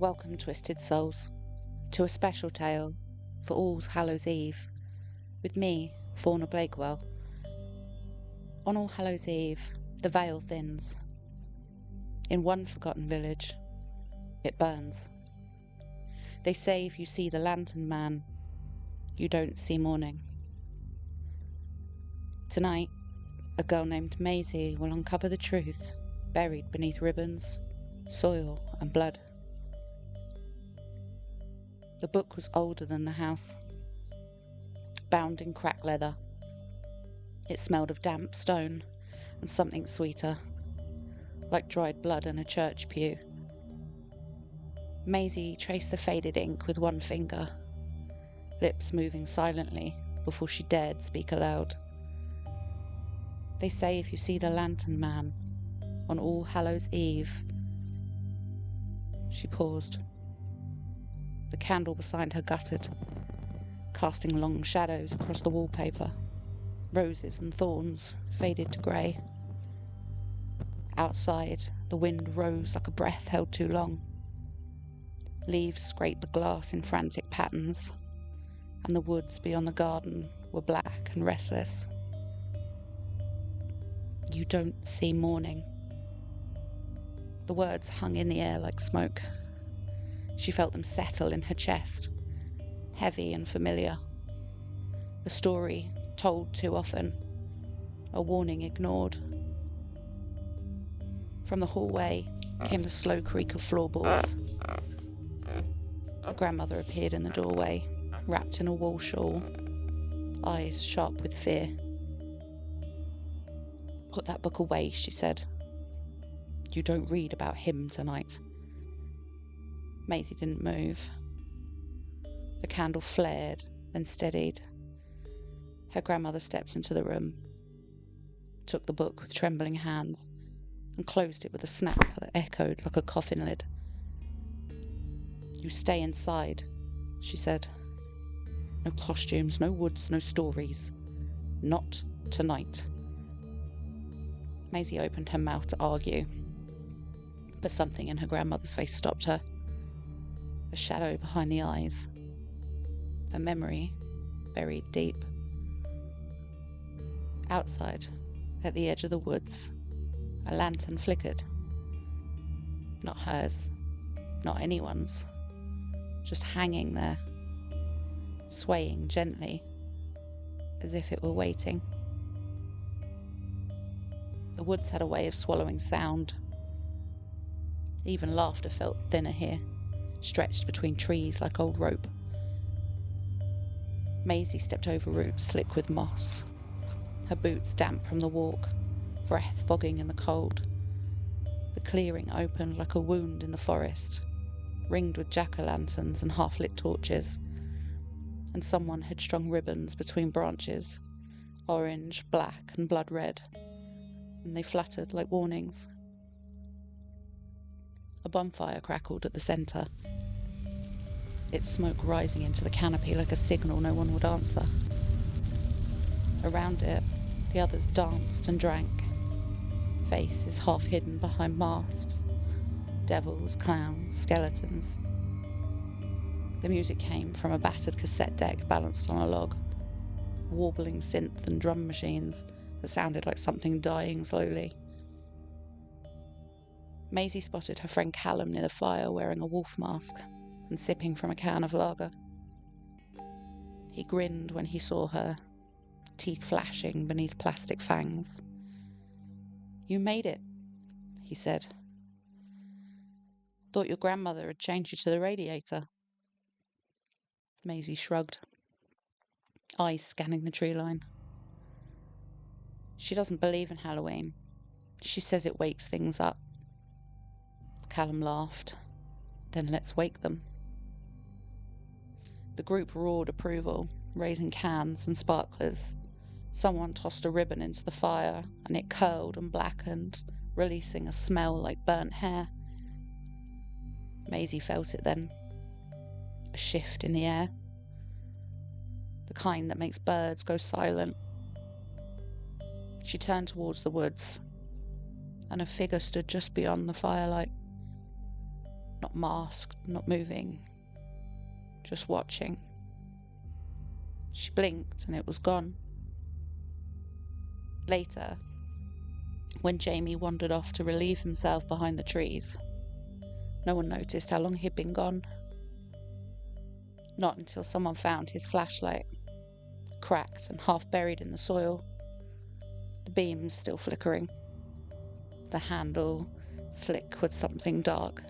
Welcome, twisted souls, to a special tale for All Hallows Eve, with me, Fauna Blakewell. On All Hallows Eve, the veil thins. In one forgotten village, it burns. They say if you see the lantern man, you don't see morning. Tonight, a girl named Maisie will uncover the truth buried beneath ribbons, soil, and blood. The book was older than the house, bound in cracked leather. It smelled of damp stone and something sweeter, like dried blood in a church pew. Maisie traced the faded ink with one finger, lips moving silently before she dared speak aloud. They say if you see the lantern man on All Hallows Eve. She paused. The candle beside her guttered, casting long shadows across the wallpaper. Roses and thorns faded to grey. Outside, the wind rose like a breath held too long. Leaves scraped the glass in frantic patterns, and the woods beyond the garden were black and restless. You don't see morning. The words hung in the air like smoke. She felt them settle in her chest, heavy and familiar. A story told too often, a warning ignored. From the hallway came the slow creak of floorboards. A grandmother appeared in the doorway, wrapped in a wool shawl, eyes sharp with fear. "Put that book away," she said. "You don't read about him tonight." Maisie didn't move. The candle flared, then steadied. Her grandmother stepped into the room, took the book with trembling hands, and closed it with a snap that echoed like a coffin lid. "You stay inside," she said. "No costumes, no woods, no stories. Not tonight." Maisie opened her mouth to argue, but something in her grandmother's face stopped her. A shadow behind the eyes. A memory buried deep. Outside, at the edge of the woods, a lantern flickered. Not hers, not anyone's, just hanging there, swaying gently, as if it were waiting. The woods had a way of swallowing sound. Even laughter felt thinner here, stretched between trees like old rope. Maisie stepped over roots slick with moss, her boots damp from the walk, breath fogging in the cold. The clearing opened like a wound in the forest, ringed with jack-o'-lanterns and half-lit torches, and someone had strung ribbons between branches, orange, black, and blood-red, and they fluttered like warnings. A bonfire crackled at the centre, its smoke rising into the canopy like a signal no one would answer. Around it, the others danced and drank, faces half hidden behind masks, devils, clowns, skeletons. The music came from a battered cassette deck balanced on a log, warbling synth and drum machines that sounded like something dying slowly. Maisie spotted her friend Callum near the fire wearing a wolf mask and sipping from a can of lager. He grinned when he saw her, teeth flashing beneath plastic fangs. "You made it," he said. "Thought your grandmother had changed you to the radiator." Maisie shrugged, eyes scanning the tree line. "She doesn't believe in Halloween. She says it wakes things up." Callum laughed. "Then let's wake them." The group roared approval, raising cans and sparklers. Someone tossed a ribbon into the fire, and it curled and blackened, releasing a smell like burnt hair. Maisie felt it then. A shift in the air. The kind that makes birds go silent. She turned towards the woods, and a figure stood just beyond the firelight. not masked, not moving, just watching. She blinked and it was gone. Later, when Jamie wandered off to relieve himself behind the trees, no one noticed how long he'd been gone. Not until someone found his flashlight, cracked and half buried in the soil, the beams still flickering, the handle slick with something dark.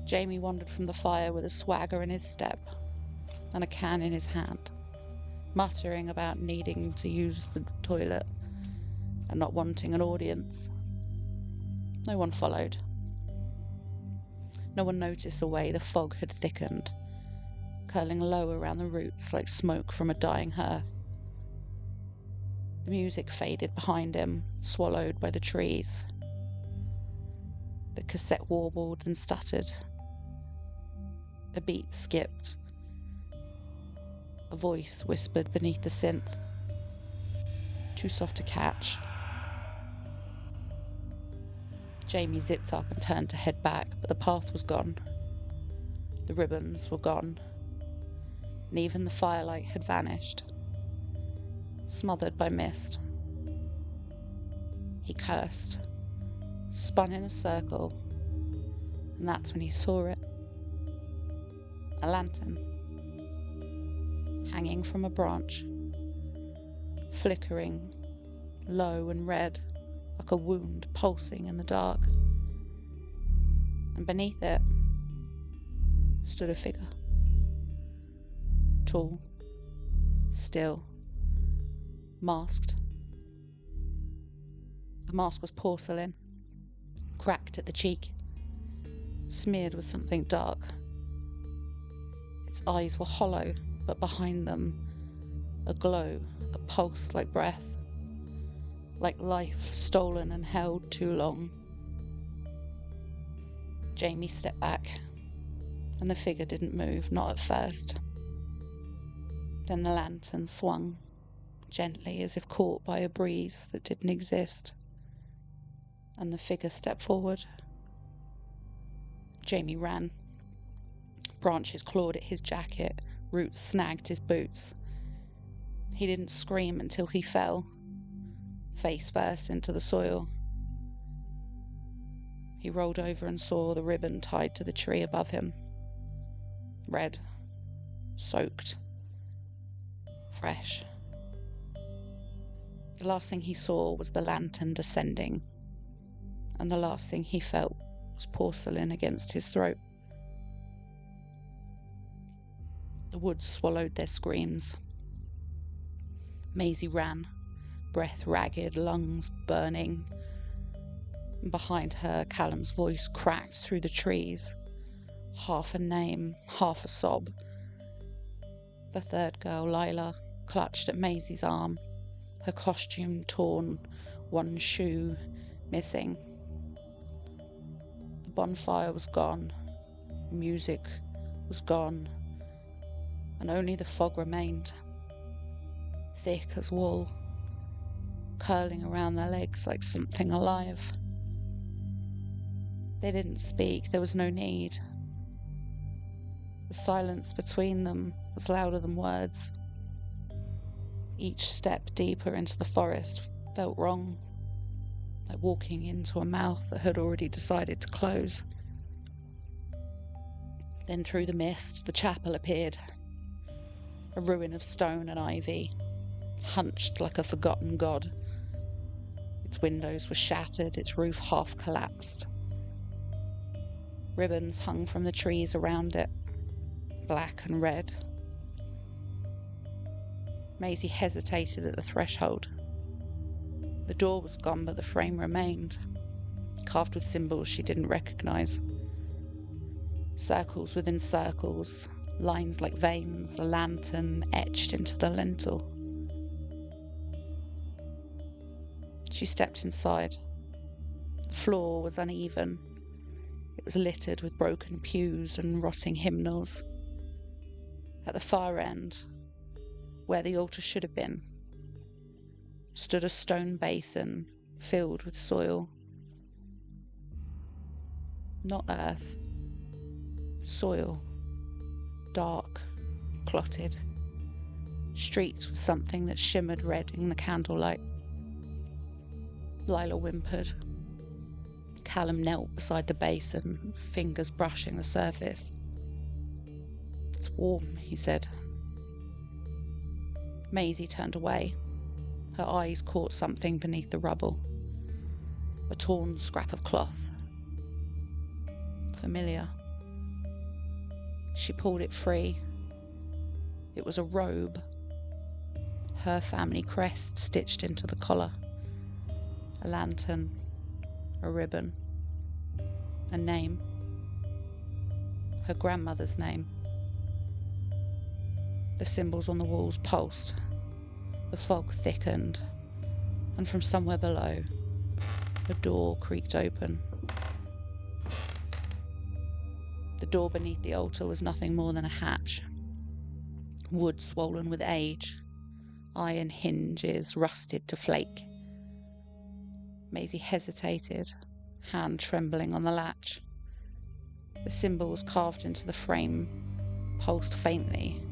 Jamie wandered from the fire with a swagger in his step and a can in his hand, muttering about needing to use the toilet and not wanting an audience. No one followed. No one noticed the way the fog had thickened, curling low around the roots like smoke from a dying hearth. The music faded behind him, swallowed by the trees. The cassette warbled and stuttered. A beat skipped. A voice whispered beneath the synth, too soft to catch. Jamie zipped up and turned to head back, but the path was gone. The ribbons were gone, and even the firelight had vanished, smothered by mist. He cursed, spun in a circle, and that's when he saw it. A lantern, hanging from a branch, flickering, low and red, like a wound pulsing in the dark. And beneath it stood a figure, tall, still, masked. The mask was porcelain, cracked at the cheek, smeared with something dark. Its eyes were hollow, but behind them a glow that pulsed like breath, like life stolen and held too long. Jamie stepped back, and the figure didn't move, not at first. Then the lantern swung, gently as if caught by a breeze that didn't exist, and the figure stepped forward. Jamie ran. Branches clawed at his jacket, roots snagged his boots. He didn't scream until he fell, face first into the soil. He rolled over and saw the ribbon tied to the tree above him. Red, soaked, fresh. The last thing he saw was the lantern descending, and the last thing he felt was porcelain against his throat. The woods swallowed their screams. Maisie ran, breath ragged, lungs burning. And behind her, Callum's voice cracked through the trees, half a name, half a sob. The third girl, Lila, clutched at Maisie's arm, her costume torn, one shoe missing. The bonfire was gone, music was gone, and only the fog remained, thick as wool, curling around their legs like something alive. They didn't speak, there was no need. The silence between them was louder than words. Each step deeper into the forest felt wrong, like walking into a mouth that had already decided to close. Then through the mist, the chapel appeared, a ruin of stone and ivy, hunched like a forgotten god. Its windows were shattered, its roof half collapsed. Ribbons hung from the trees around it, black and red. Maisie hesitated at the threshold. The door was gone, but the frame remained, carved with symbols she didn't recognize. Circles within circles, lines like veins, a lantern etched into the lintel. She stepped inside. The floor was uneven. It was littered with broken pews and rotting hymnals. At the far end, where the altar should have been, stood a stone basin filled with soil. Not earth. Soil. Dark. Clotted. Streaked with something that shimmered red in the candlelight. Lila whimpered. Callum knelt beside the basin, fingers brushing the surface. "It's warm," he said. Maisie turned away. Her eyes caught something beneath the rubble. A torn scrap of cloth. Familiar. She pulled it free. It was a robe. Her family crest stitched into the collar. A lantern. A ribbon. A name. Her grandmother's name. The symbols on the walls pulsed. The fog thickened, and from somewhere below, a door creaked open. The door beneath the altar was nothing more than a hatch. Wood swollen with age, iron hinges rusted to flake. Maisie hesitated, hand trembling on the latch. The symbols carved into the frame pulsed faintly,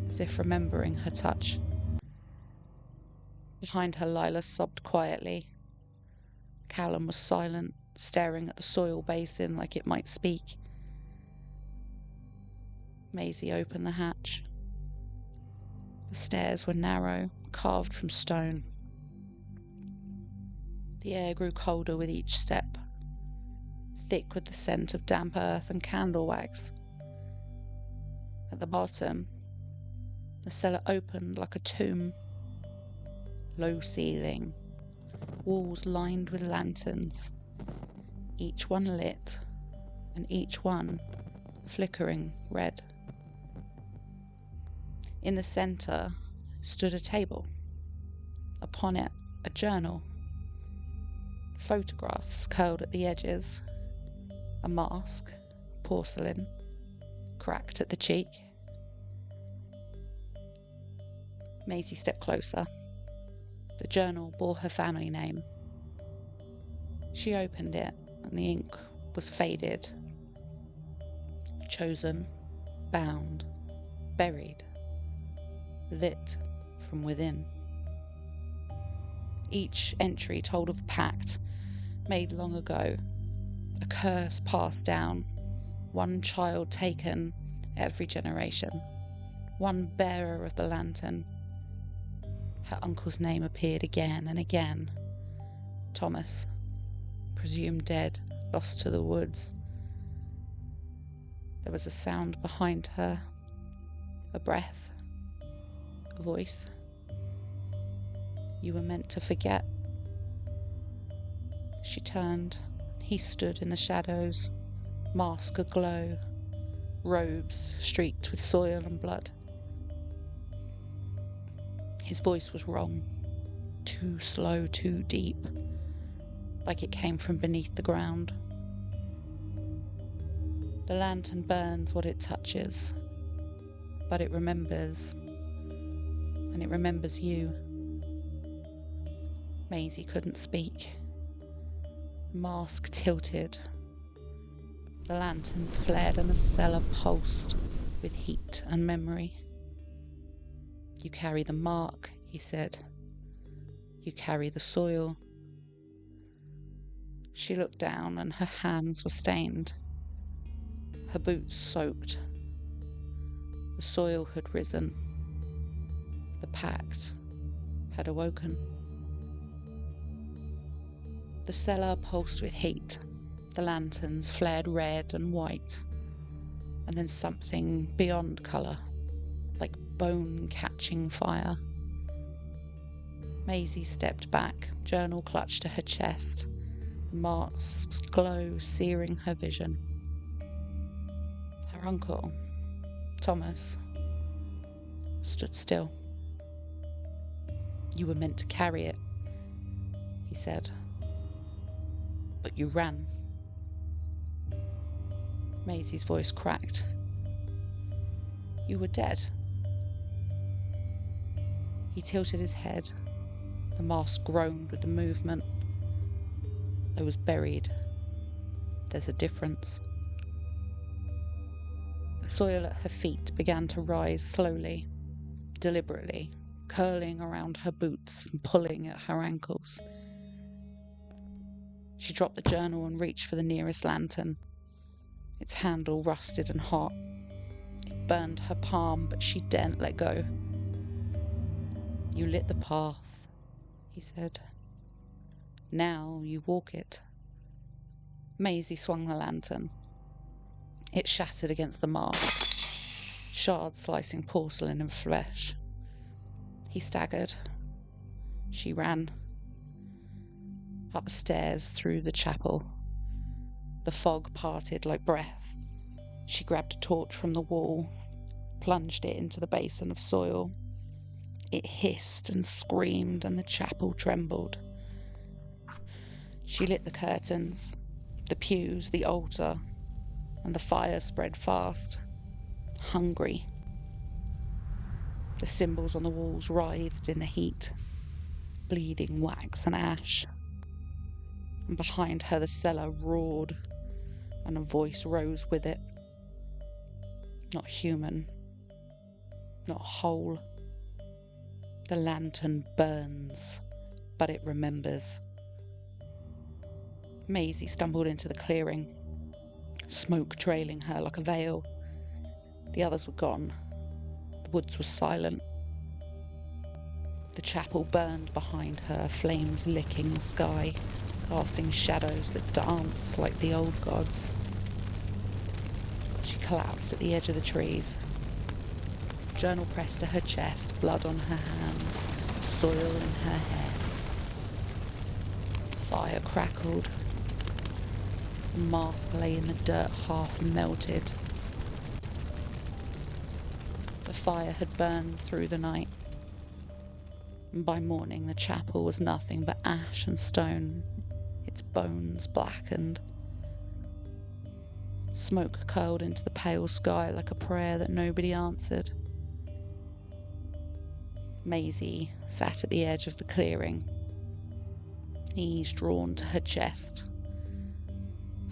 as if remembering her touch. Behind her, Lila sobbed quietly. Callum was silent, staring at the soil basin like it might speak. Maisie opened the hatch. The stairs were narrow, carved from stone. The air grew colder with each step, thick with the scent of damp earth and candle wax. At the bottom, the cellar opened like a tomb. Low ceiling, walls lined with lanterns, each one lit, and each one flickering red. In the centre stood a table. Upon it, a journal. Photographs curled at the edges. A mask, porcelain, cracked at the cheek. Maisie stepped closer. The journal bore her family name. She opened it, and the ink was faded. Chosen, bound, buried, lit from within. Each entry told of a pact made long ago, a curse passed down, one child taken every generation, one bearer of the lantern. Her uncle's name appeared again and again. Thomas, presumed dead, lost to the woods. There was a sound behind her, a breath, a voice. "You were meant to forget." She turned. He stood in the shadows, mask aglow, robes streaked with soil and blood. His voice was wrong, too slow, too deep, like it came from beneath the ground. The lantern burns what it touches, but it remembers, and it remembers you. Maisie couldn't speak. The mask tilted. The lanterns flared and the cellar pulsed with heat and memory. "You carry the mark," he said. "You carry the soil." She looked down and her hands were stained. Her boots soaked. The soil had risen. The pact had awoken. The cellar pulsed with heat. The lanterns flared red and white, and then something beyond colour, like bone-catching fire. Maisie stepped back, journal clutched to her chest, the mask's glow searing her vision. Her uncle, Thomas, stood still. "You were meant to carry it," he said. "But you ran." Maisie's voice cracked. "You were dead." He tilted his head. The mask groaned with the movement. "I was buried. There's a difference. The soil at her feet began to rise slowly, deliberately, curling around her boots and pulling at her ankles. She dropped the journal and reached for the nearest lantern. Its handle rusted and hot. It burned her palm, but she daren't let go. "You lit the path," he said. "Now you walk it." Maisie swung the lantern. It shattered against the mast, shards slicing porcelain and flesh. He staggered. She ran. Up the stairs, through the chapel. The fog parted like breath. She grabbed a torch from the wall, plunged it into the basin of soil. It hissed and screamed, and the chapel trembled. She lit the curtains, the pews, the altar, and the fire spread fast, hungry. The symbols on the walls writhed in the heat, bleeding wax and ash. And behind her the cellar roared, and a voice rose with it. Not human, not whole. The lantern burns, but it remembers. Maisie stumbled into the clearing, smoke trailing her like a veil. The others were gone. The woods were silent. The chapel burned behind her, flames licking the sky, casting shadows that danced like the old gods. She collapsed at the edge of the trees. Journal pressed to her chest, blood on her hands, soil in her hair. Fire crackled. The mask lay in the dirt, half melted. The fire had burned through the night, and by morning the chapel was nothing but ash and stone, its bones blackened. Smoke curled into the pale sky like a prayer that nobody answered. Maisie sat at the edge of the clearing, knees drawn to her chest,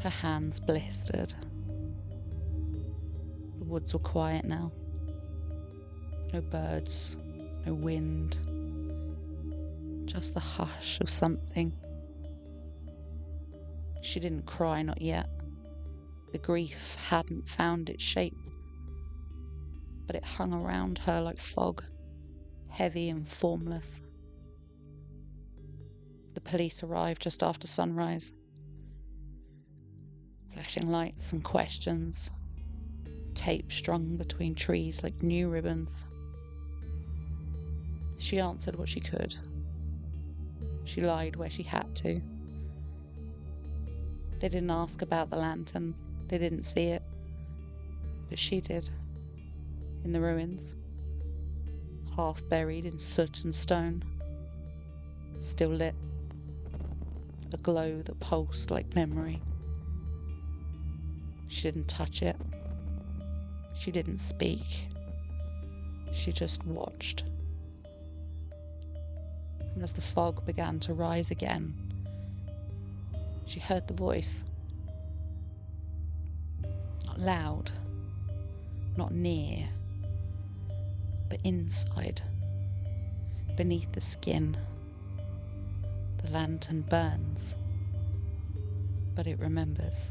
her hands blistered. The woods were quiet now. No birds, no wind, just the hush of something. She didn't cry, not yet. The grief hadn't found its shape, but it hung around her like fog, heavy and formless. The police arrived just after sunrise. Flashing lights and questions, tape strung between trees like new ribbons. She answered what she could. She lied where she had to. They didn't ask about the lantern. They didn't see it. But she did. In the ruins. Half buried in soot and stone. Still lit. A glow that pulsed like memory. She didn't touch it. She didn't speak. She just watched. And as the fog began to rise again, she heard the voice. Not loud, not near, but inside, beneath the skin. The lantern burns, but it remembers.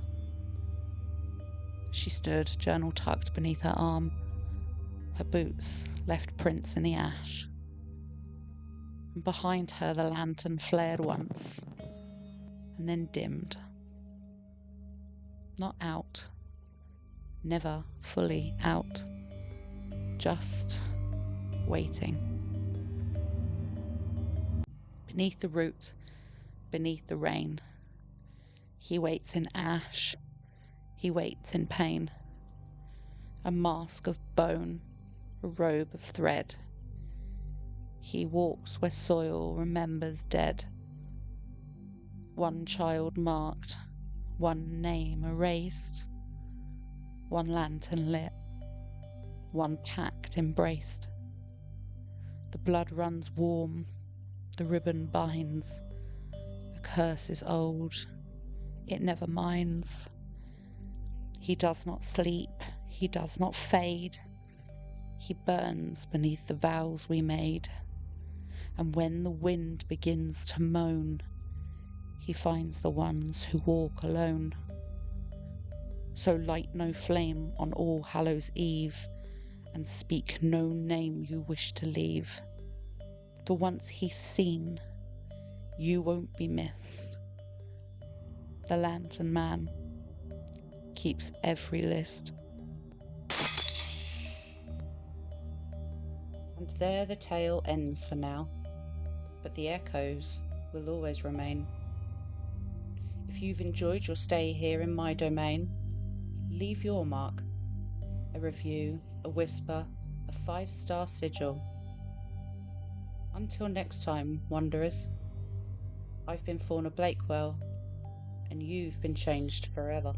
She stood, journal tucked beneath her arm. Her boots left prints in the ash. And behind her the lantern flared once, and then dimmed. Not out. Never fully out. Just waiting. Beneath the root, beneath the rain. He waits in ash. He waits in pain. A mask of bone, a robe of thread. He walks where soil remembers dead. One child marked, one name erased, one lantern lit, one pact embraced. The blood runs warm, the ribbon binds. The curse is old, it never minds. He does not sleep, he does not fade. He burns beneath the vows we made. And when the wind begins to moan, he finds the ones who walk alone. So light no flame on All Hallows Eve, and speak no name you wish to leave. For once he's seen, you won't be missed. The Lantern Man keeps every list. And there the tale ends for now, but the echoes will always remain. If you've enjoyed your stay here in my domain, leave your mark, a review, a whisper, a 5-star sigil. Until next time, wanderers, I've been Fauna Blakewell, and you've been changed forever.